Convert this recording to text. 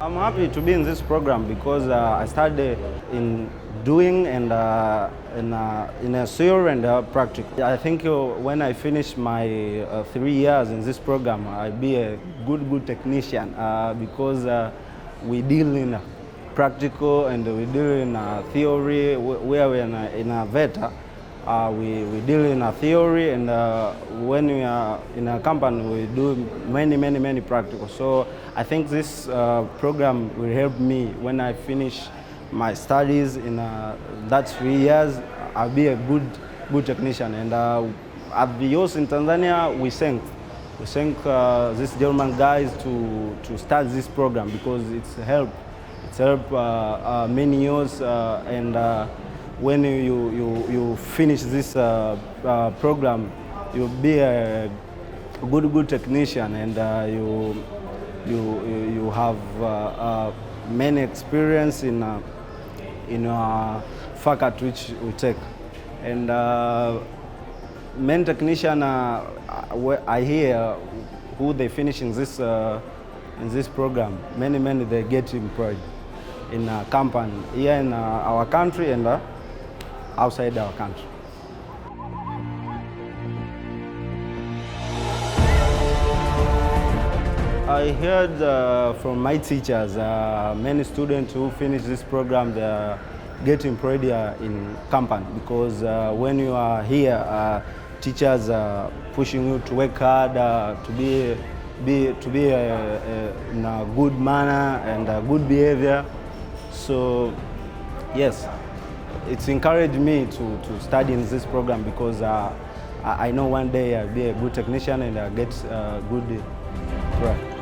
I'm happy to be in this program because I started in doing and in a theory and practical. I think when I finish my 3 years in this program, I'll be a good technician because we deal in practical and we deal in theory. Where we're in a VETA, we deal in a theory, and when we are in a company, we do many practical. So I think this program will help me when I finish my studies in that 3 years. I'll be a good technician. And at the youth in Tanzania, we thank these German guys to start this program because it's helped many years and when you finish this program, you'll be a good technician, and you have many experience in a faculty which we take. And many technician I hear who they finish in this program. Many they get employed in a company here in our country and outside our country. I heard from my teachers, many students who finish this program, they get employed in company because when you are here, teachers are pushing you to work hard, to be in a good manner and a good behavior. So yes, it's encouraged me to study in this program because I know one day I'll be a good technician and I'll get good work.